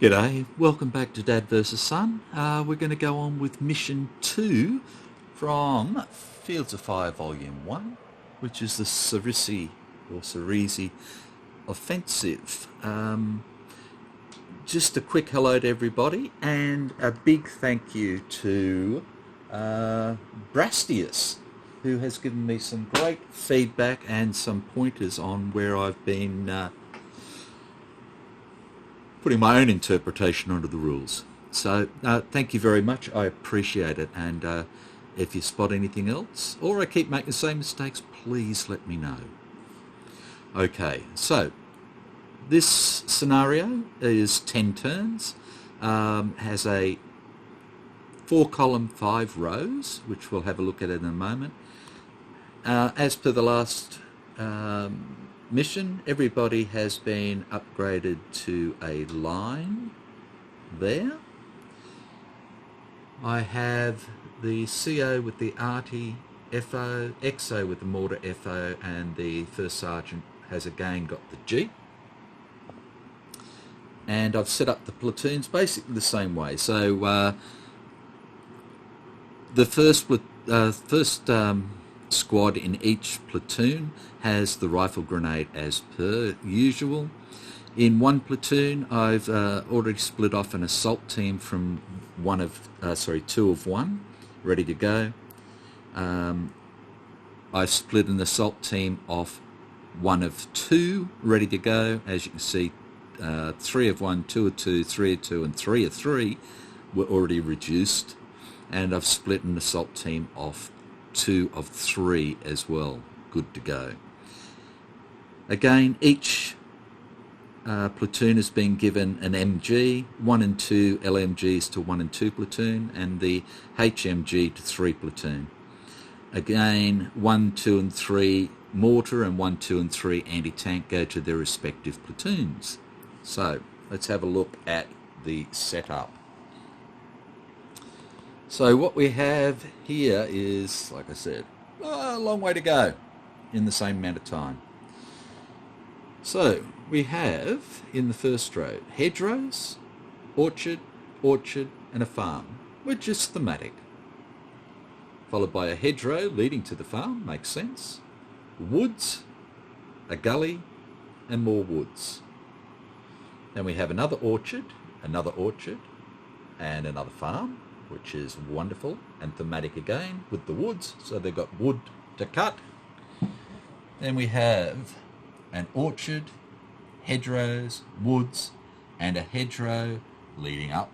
G'day, welcome back to Dad vs Son. We're going to go on with Mission 2 from Fields of Fire Volume 1, which is the Cerisy or Cerisy Offensive. Just a quick hello to everybody and a big thank you to Brastius, who has given me some great feedback and some pointers on where I've been putting my own interpretation onto the rules. So thank you very much. I appreciate it. And if you spot anything else, or I keep making the same mistakes, please let me know. Okay, so this scenario is 10 turns, has a 4-column, 5 rows, which we'll have a look at in a moment. As per the last mission, everybody has been upgraded to a line there. I have the CO with the arty FO, XO with the mortar FO, and the first sergeant has again got the G. And I've set up the platoons basically the same way. So the first squad in each platoon has the rifle grenade as per usual. In one platoon, I've already split off an assault team from two of one, ready to go. I've split an assault team off 1 of 2, ready to go. As you can see, 3 of 1, 2 of 2, 3 of 2, and 3 of 3 were already reduced. And I've split an assault team off 2 of 3 as well, good to go. Again, each platoon has been given an MG, 1 and 2 LMGs to 1 and 2 platoon, and the HMG to 3 platoon. Again, 1, 2 and 3 mortar and 1, 2 and 3 anti-tank go to their respective platoons. So let's have a look at the setup. So what we have here is, like I said, a long way to go in the same amount of time. So we have, in the first row, hedgerows, orchard, and a farm, which is thematic. Followed by a hedgerow leading to the farm, makes sense. Woods, a gully, and more woods. Then we have another orchard, and another farm, which is wonderful and thematic again with the woods, so they've got wood to cut. Then we have an orchard, hedgerows, woods, and a hedgerow leading up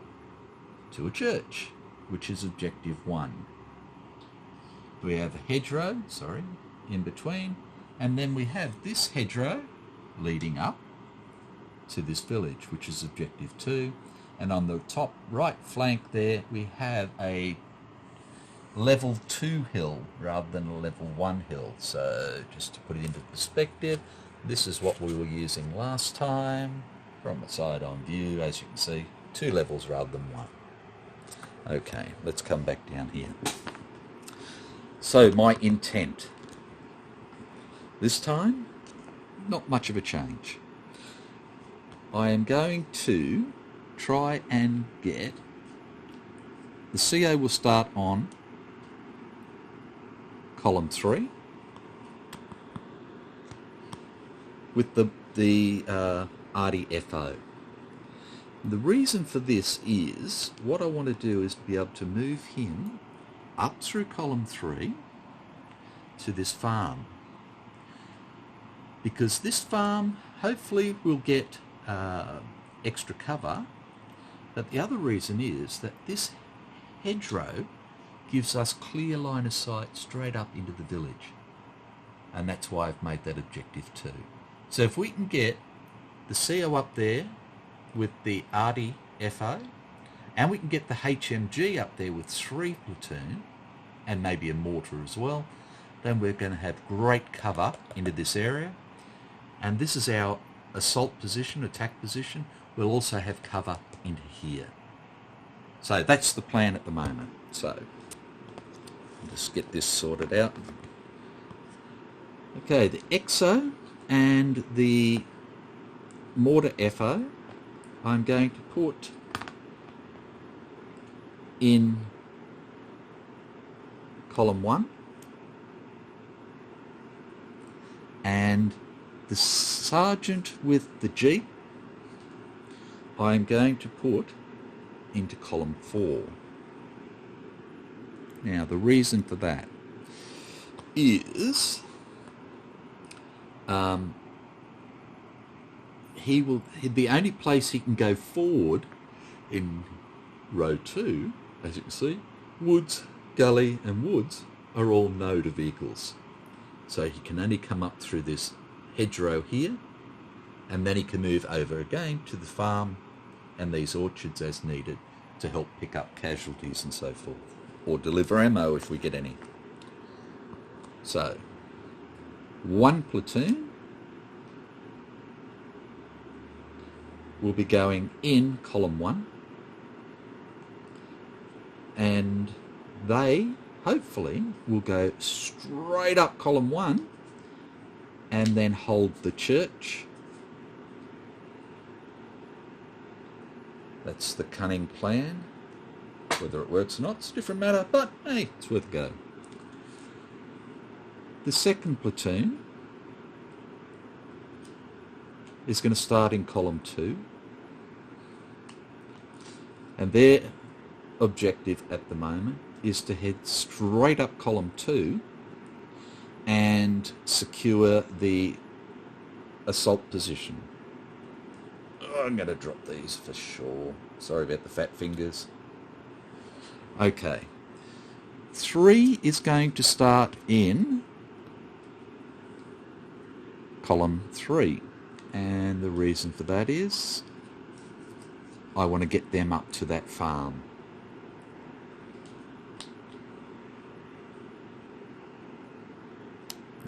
to a church, which is objective 1. We have a hedgerow, in between, and then we have this hedgerow leading up to this village, which is objective 2. And on the top right flank there, we have a level 2 hill rather than a level 1 hill. So just to put it into perspective, this is what we were using last time from a side-on view. As you can see, 2 levels rather than 1. Okay, let's come back down here. So my intent. This time, not much of a change. I am going to try and get the CO will start on column 3 with the RDFO. The reason for this is what I want to do is to be able to move him up through column 3 to this farm, because this farm hopefully will get extra cover. But the other reason is that this hedgerow gives us clear line of sight straight up into the village. And that's why I've made that objective 2. So if we can get the CO up there with the arty FO, and we can get the HMG up there with 3 platoon, and maybe a mortar as well, then we're going to have great cover into this area. And this is our assault position, attack position. We'll also have cover into here. So that's the plan at the moment. So just get this sorted out. Okay, the EXO and the mortar FO I'm going to put in column 1, and the sergeant with the Jeep I'm going to put into column 4. Now the reason for that is the only place he can go forward in row 2, as you can see, Woods, Gully and Woods are all no to vehicles. So he can only come up through this hedgerow here, and then he can move over again to the farm and these orchards as needed to help pick up casualties and so forth, or deliver ammo if we get any. So, 1 platoon will be going in column 1, and they hopefully will go straight up column 1 and then hold the church. That's the cunning plan. Whether it works or not, it's a different matter, but hey, it's worth a go. The second platoon is going to start in column 2, and their objective at the moment is to head straight up column 2 and secure the assault position. Oh, I'm going to drop these for sure. Sorry about the fat fingers. Okay. 3 is going to start in column 3, and the reason for that is I want to get them up to that farm.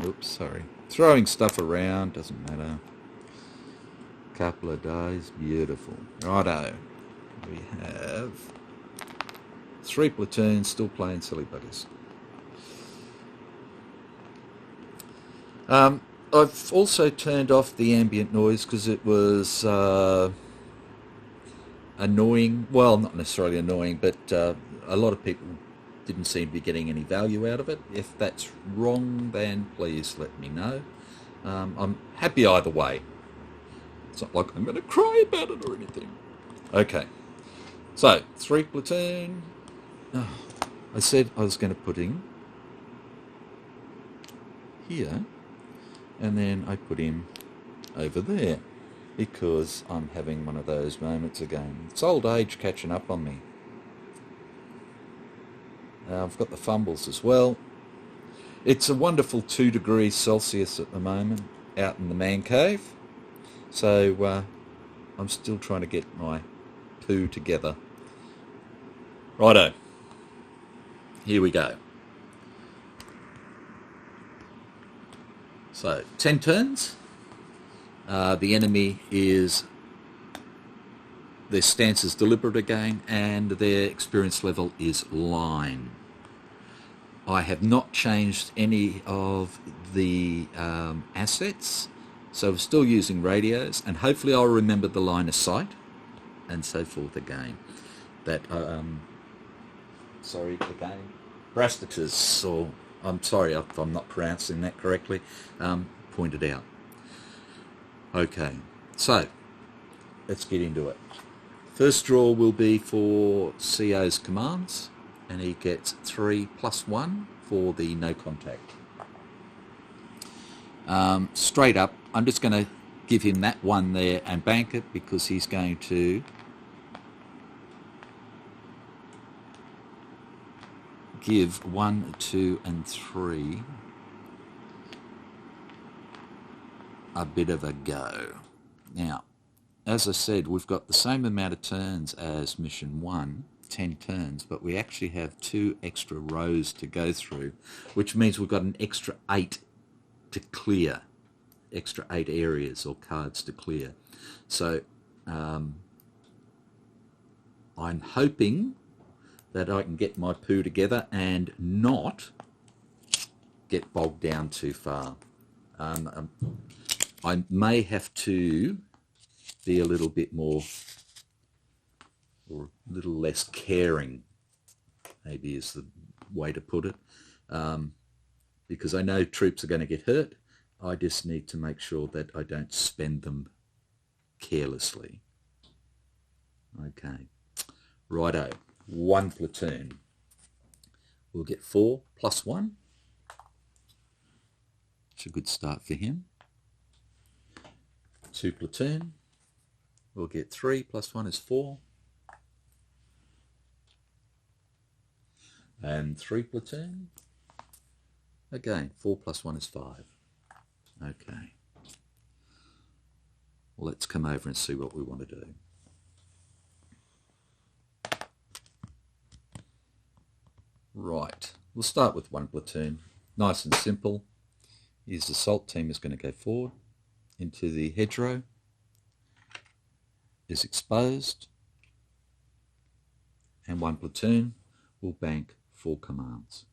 Oops, sorry. Throwing stuff around, doesn't matter. Couple of days, beautiful. Righto. We have 3 platoons still playing silly buggers. I've also turned off the ambient noise because it was annoying. Well, not necessarily annoying, but a lot of people didn't seem to be getting any value out of it. If that's wrong, then please let me know. I'm happy either way. It's not like I'm going to cry about it or anything. Okay, so 3 platoon. Oh, I said I was going to put in here, and then I put him over there because I'm having one of those moments again. It's old age catching up on me. I've got the fumbles as well. It's a wonderful 2 degrees Celsius at the moment out in the man cave. So I'm still trying to get my poo together. Righto. Here we go. So 10 turns. The enemy is... Their stance is deliberate again, and their experience level is line. I have not changed any of the assets, so we're still using radios, and hopefully I'll remember the line of sight and so forth again. That, Brastitus, or I'm sorry if I'm not pronouncing that correctly, pointed out. Okay, so let's get into it. First draw will be for CO's commands, and he gets 3+1 for the no contact. Straight up, I'm just going to give him that 1 there and bank it because he's going to give 1, 2 and 3 a bit of a go. Now, as I said, we've got the same amount of turns as mission 1, 10 turns, but we actually have 2 extra rows to go through, which means we've got an extra 8 to clear, extra 8 areas or cards to clear. So I'm hoping that I can get my poo together and not get bogged down too far. I may have to be a little bit more or a little less caring, maybe is the way to put it. Because I know troops are going to get hurt. I just need to make sure that I don't spend them carelessly. Okay, righto, 1 platoon. We'll get 4 plus 1. It's a good start for him. 2 platoon. We'll get 3 plus 1 is 4. And 3 platoon. Again, 4 plus 1 is 5. Okay. Well, let's come over and see what we want to do. Right, we'll start with 1 platoon. Nice and simple. His assault team is going to go forward into the hedgerow. Is exposed. And 1 platoon will bank 4 commands.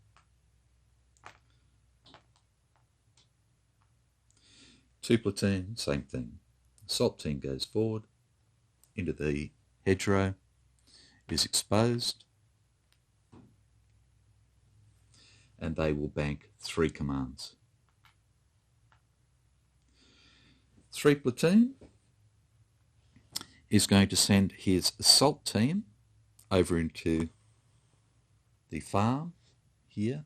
2 platoon, same thing. Assault team goes forward into the hedgerow, is exposed, and they will bank 3 commands. 3 platoon is going to send his assault team over into the farm here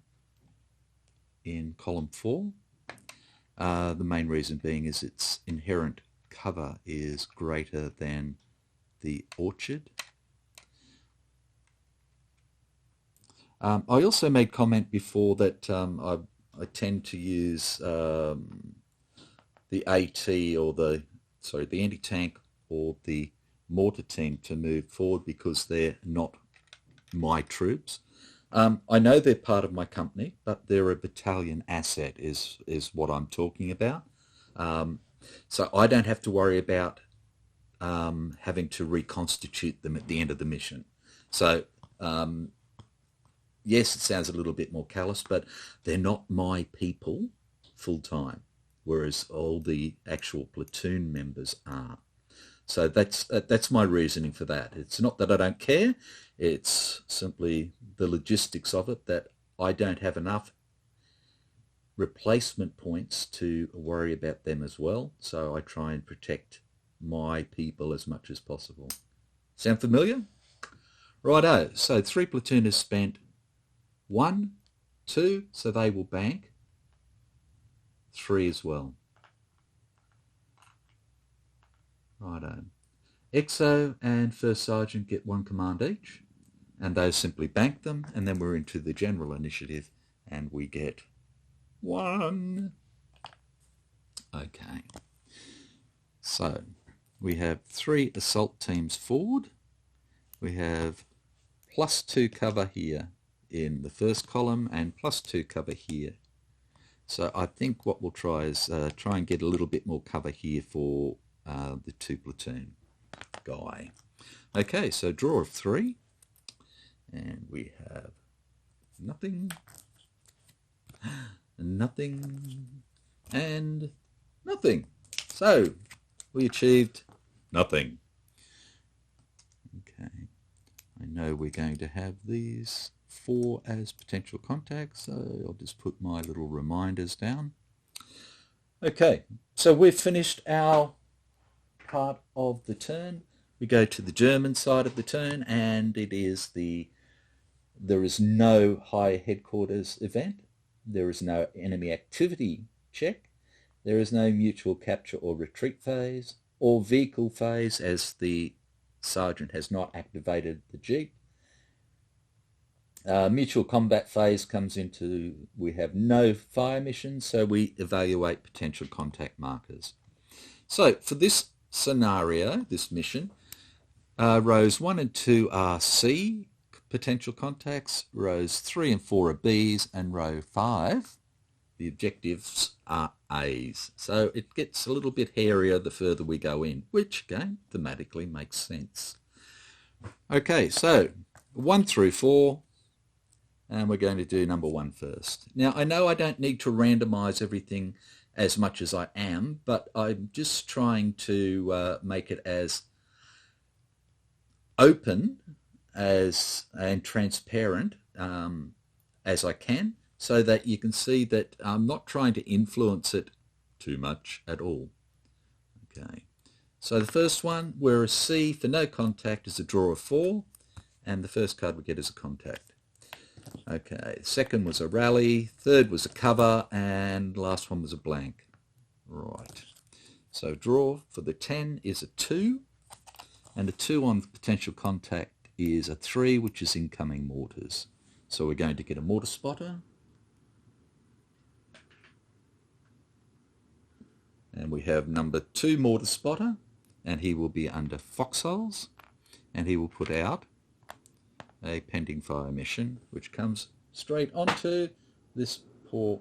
in column 4. The main reason being is its inherent cover is greater than the orchard. I also made comment before that I tend to use the AT or the anti-tank or the mortar team to move forward because they're not my troops. I know they're part of my company, but they're a battalion asset is what I'm talking about. So I don't have to worry about having to reconstitute them at the end of the mission. So yes, it sounds a little bit more callous, but they're not my people full-time, whereas all the actual platoon members are. So that's my reasoning for that. It's not that I don't care. It's simply the logistics of it that I don't have enough replacement points to worry about them as well. So I try and protect my people as much as possible. Sound familiar? Righto. So 3 platoon is spent. 1, 2, so they will bank. 3 as well. Righto. XO and First Sergeant get 1 command each, and those simply bank them, and then we're into the general initiative, and we get 1. Okay. So we have 3 assault teams forward. We have +2 cover here in the first column and +2 cover here. So I think what we'll try is try and get a little bit more cover here for the 2 platoon guy. Okay, so draw of 3, and we have nothing, nothing, and nothing. So we achieved nothing. Okay, I know we're going to have these 4 as potential contacts, so I'll just put my little reminders down. Okay, so we've finished our part of the turn. We go to the German side of the turn, and it is there is no high headquarters event, there is no enemy activity check, there is no mutual capture or retreat phase or vehicle phase, as the sergeant has not activated the Jeep. Mutual combat phase comes into, we have no fire missions, so we evaluate potential contact markers. So for this scenario, this mission, rows 1 and 2 are C, potential contacts, rows 3 and 4 are Bs, and row 5, the objectives, are As. So it gets a little bit hairier the further we go in, which again thematically makes sense. Okay, so 1 through 4, and we're going to do number 1 first. Now I know I don't need to randomize everything as much as I am, but I'm just trying to make it as open and transparent as I can, so that you can see that I'm not trying to influence it too much at all. Okay, so the first one, we're a C for no contact, is a draw of 4, and the first card we get is a contact. Okay, second was a rally, third was a cover, and last one was a blank. Right, so draw for the 10 is a 2, and a 2 on potential contact is a 3, which is incoming mortars. So we're going to get a mortar spotter. And we have number 2 mortar spotter, and he will be under foxholes, and he will put out a pending fire mission, which comes straight onto this poor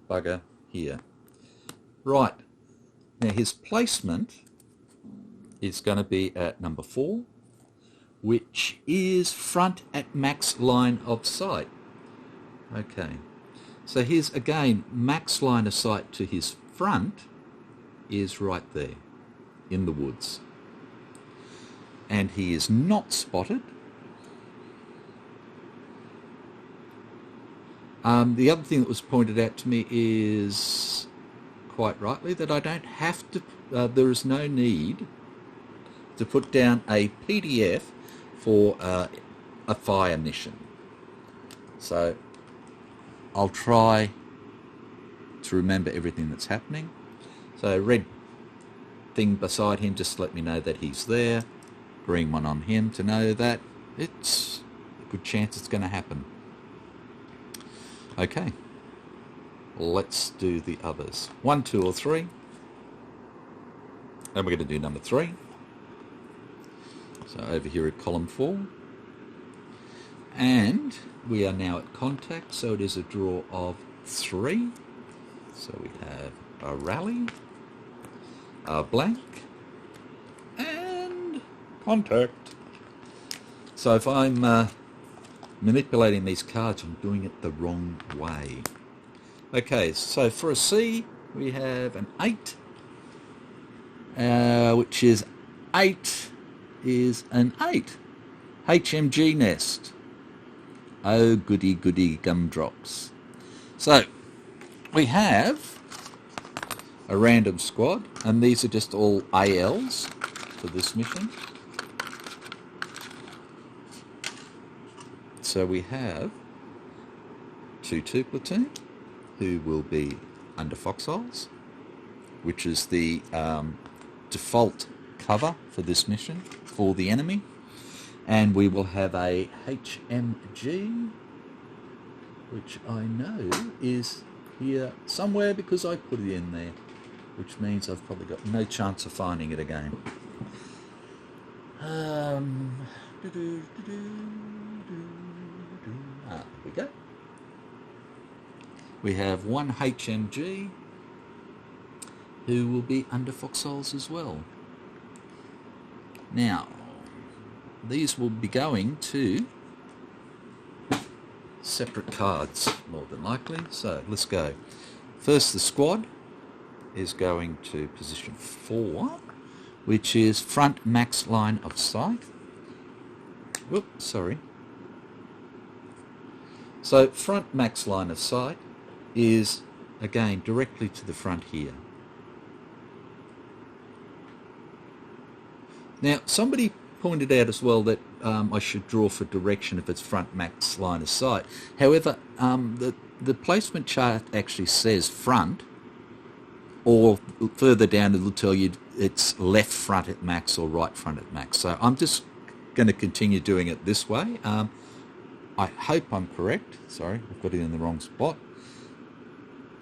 bugger here. Right, now his placement is going to be at number 4, which is front at max line of sight. Okay, so here's again max line of sight to his front is right there in the woods, and he is not spotted. The other thing that was pointed out to me is, quite rightly, that I don't have to, there is no need to put down a PDF for a fire mission. So I'll try to remember everything that's happening. So red thing beside him, just let me know that he's there. Green one on him to know that it's a good chance it's going to happen. Okay, let's do the others. 1, 2, or 3. And we're going to do number 3. So over here at column 4. And we are now at contact, so it is a draw of 3. So we have a rally, a blank, and contact. So if I'm manipulating these cards, I'm doing it the wrong way. Okay, so for a C, we have an 8, which is 8 is an 8. HMG nest. Oh, goody, goody gumdrops. So, we have a random squad, and these are just all ALs for this mission. So we have 2-2 platoon, who will be under foxholes, which is the default cover for this mission for the enemy. And we will have a HMG, which I know is here somewhere because I put it in there, which means I've probably got no chance of finding it again. Here we go. We have one HMG who will be under foxholes as well. Now, these will be going to separate cards, more than likely. So let's go. First, the squad is going to position 4, which is front max line of sight. Whoops, sorry. So front max line of sight is, again, directly to the front here. Now, somebody pointed out as well that I should draw for direction if it's front max line of sight. However, the placement chart actually says front, or further down it'll tell you it's left front at max or right front at max. So I'm just going to continue doing it this way. I hope I'm correct. Sorry, I've got it in the wrong spot.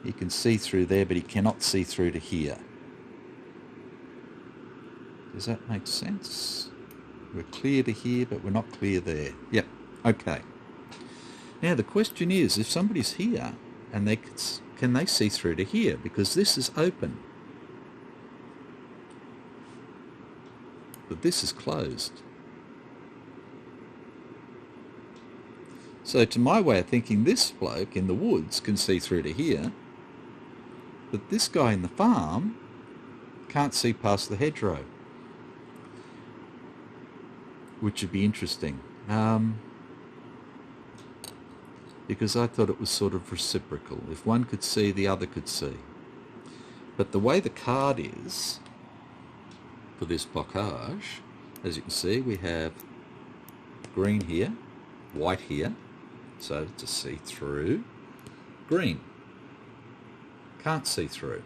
You can see through there, but he cannot see through to here. Does that make sense? We're clear to here, but we're not clear there. Yep, okay. Now the question is, if somebody's here, and can they see through to here? Because this is open. But this is closed. So to my way of thinking, this bloke in the woods can see through to here, but this guy in the farm can't see past the hedgerow. which would be interesting. Because I thought it was sort of reciprocal. If one could see, the other could see. But the way the card is for this bocage, as you can see, we have green here, white here, so to see through, green, can't see through,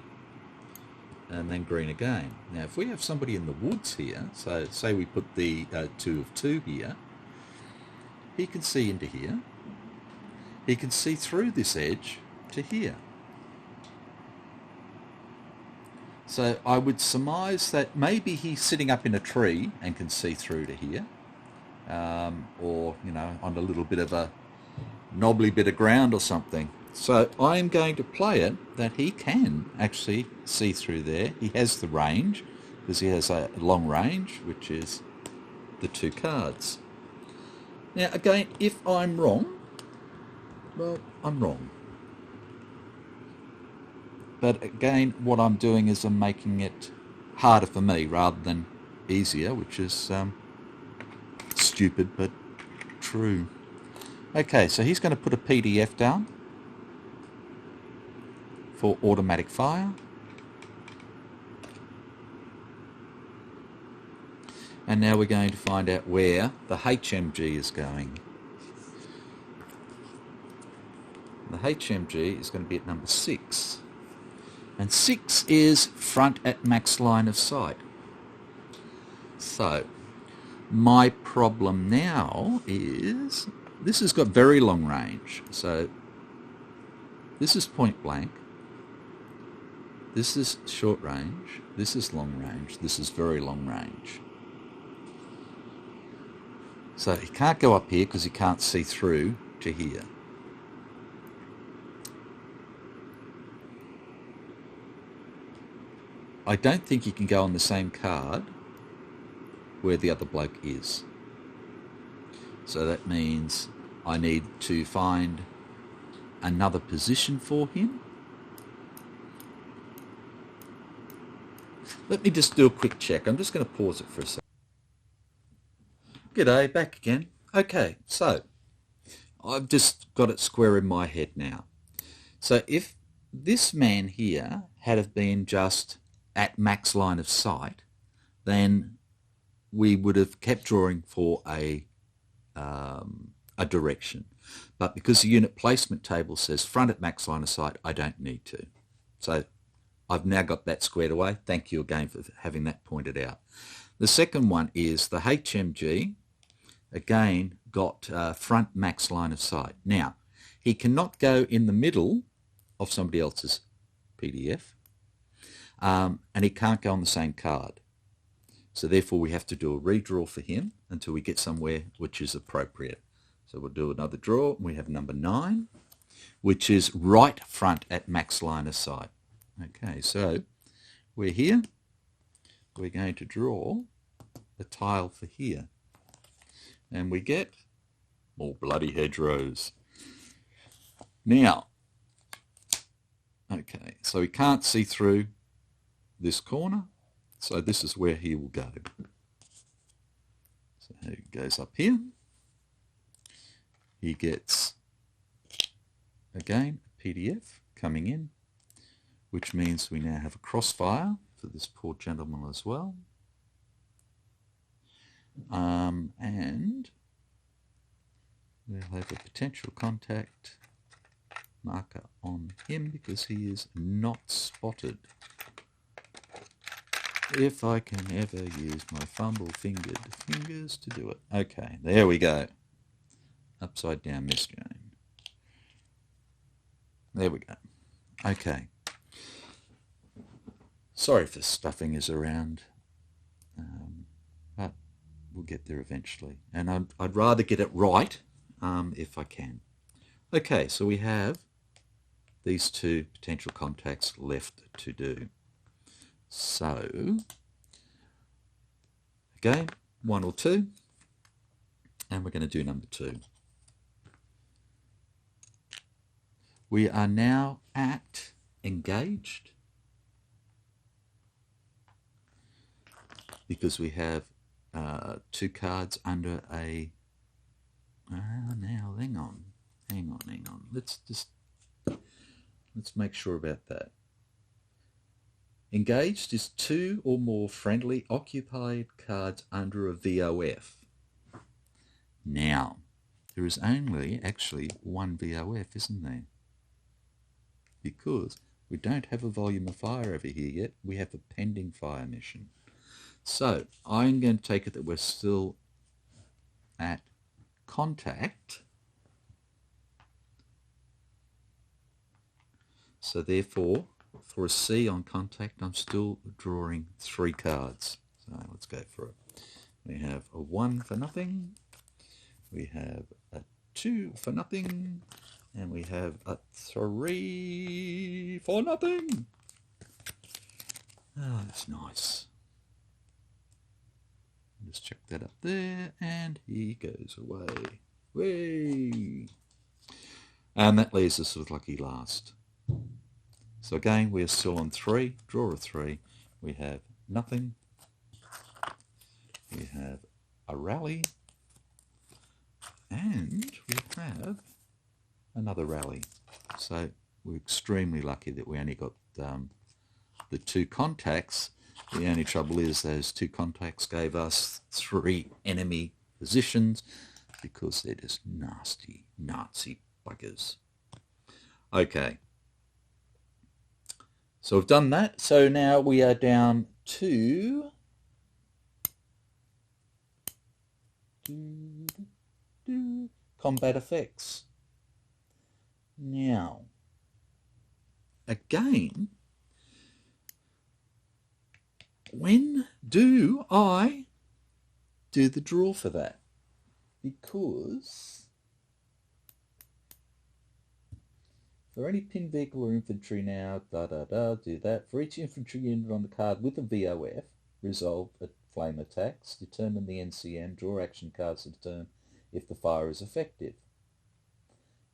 and then green again. Now if we have somebody in the woods here, so say we put the 2 of 2 here, he can see into here, he can see through this edge to here. So I would surmise that maybe he's sitting up in a tree and can see through to here, or, you know, on a little bit of a knobbly bit of ground or something. So I'm going to play it that he can actually see through there. He has the range, because he has a long range, which is the 2 cards. Now again, if I'm wrong, well, I'm wrong. But again, what I'm doing is I'm making it harder for me rather than easier, which is stupid but true. Okay, so he's going to put a PDF down for automatic fire. And now we're going to find out where the HMG is going. The HMG is going to be at number 6. And 6 is front at max line of sight. So, my problem now is, this has got very long range. So, this is point blank. This is short range. This is long range. This is very long range. So, he can't go up here because he can't see through to here. I don't think you can go on the same card where the other bloke is. So that means I need to find another position for him. Let me just do a quick check. I'm just going to pause it for a second. G'day, back again. Okay, so I've just got it square in my head now. So if this man here had have been just at max line of sight, then we would have kept drawing for a direction. But because the unit placement table says front at max line of sight, I don't need to. So I've now got that squared away. Thank you again for having that pointed out. The second one is the HMG, again, got front max line of sight. Now, he cannot go in the middle of somebody else's PDF. And he can't go on the same card. So therefore we have to do a redraw for him until we get somewhere which is appropriate. So we'll do another draw. We have number 9, which is right front at max line of sight. Okay, so we're here. We're going to draw a tile for here. And we get more bloody hedgerows. Now, okay, so he can't see through this corner, so this is where he will go. So he goes up here. He gets, again, a PDF coming in, which means we now have a crossfire for this poor gentleman as well. And we'll have a potential contact marker on him because he is not spotted. If I can ever use my fumble-fingered fingers to do it. Okay, there we go. Upside down Miss Jane. There we go. Okay. Sorry for stuffing us around, but we'll get there eventually. And I'd rather get it right if I can. Okay, so we have these 2 potential contacts left to do. So, again, 1 or 2, and we're going to do number 2. We are now at engaged because we have 2 cards under a... now, hang on. Let's make sure about that. Engaged is 2 or more friendly occupied cards under a VOF. Now, there is only actually 1 VOF, isn't there? Because we don't have a volume of fire over here yet. We have a pending fire mission. So I'm going to take it that we're still at contact. So therefore, for a C on contact, I'm still drawing 3 cards. So let's go for it. We have a 1 for nothing. We have a 2 for nothing. And we have a 3 for nothing. Oh, that's nice. Just check that up there, and he goes away. Whee! And that leaves us with lucky last. So again, we're still on 3. Draw a 3. We have nothing. We have a rally. And we have another rally. So we're extremely lucky that we only got the 2 contacts. The only trouble is those 2 contacts gave us 3 enemy positions because they're just nasty Nazi buggers. Okay. So we've done that. So now we are down to combat effects. Now, again, when do I do the draw for that? Because for any pinned vehicle or infantry now, do that. For each infantry unit on the card with a VOF, resolve a flame attacks, determine the NCM, draw action cards to determine if the fire is effective.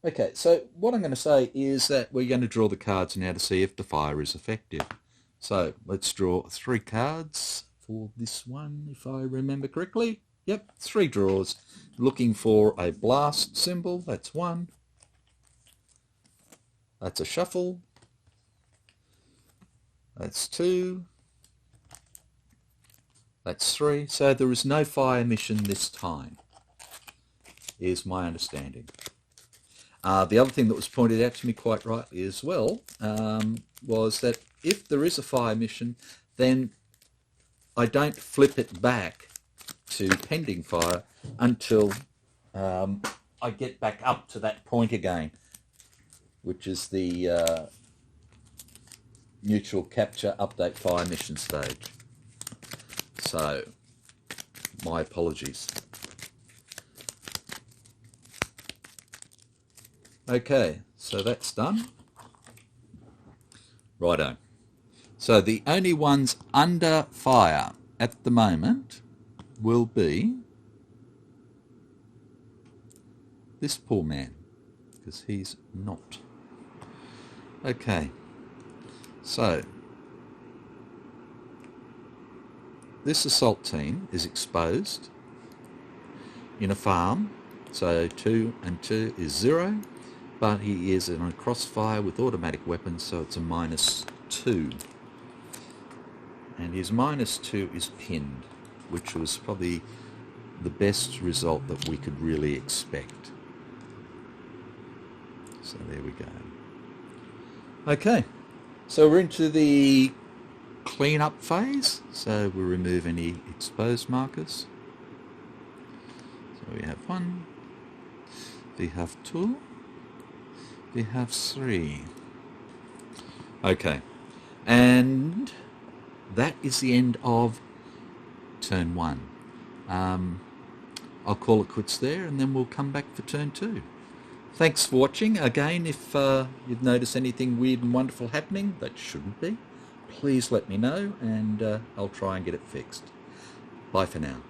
Okay, so what I'm going to say is that we're going to draw the cards now to see if the fire is effective. So let's draw 3 cards for this one, if I remember correctly. Yep, 3 draws. Looking for a blast symbol, that's 1. That's a shuffle. That's 2. That's 3. So there is no fire mission this time, is my understanding. The other thing that was pointed out to me quite rightly as well was that if there is a fire mission, then I don't flip it back to pending fire until I get back up to that point again, which is the mutual capture update fire mission stage. So, my apologies. Okay, so that's done. Righto. So the only ones under fire at the moment will be this poor man, because he's not. Okay, so this assault team is exposed in a farm, so 2 and 2 is 0. But he is in a crossfire with automatic weapons, so it's a -2. And his -2 is pinned, which was probably the best result that we could really expect. So there we go. Okay, so we're into the clean-up phase. So we'll remove any exposed markers. So we have 1, we have 2. We have 3. Okay, and that is the end of turn 1. I'll call it quits there, and then we'll come back for turn 2. Thanks for watching. Again, if you've noticed anything weird and wonderful happening that shouldn't be, please let me know, and I'll try and get it fixed. Bye for now.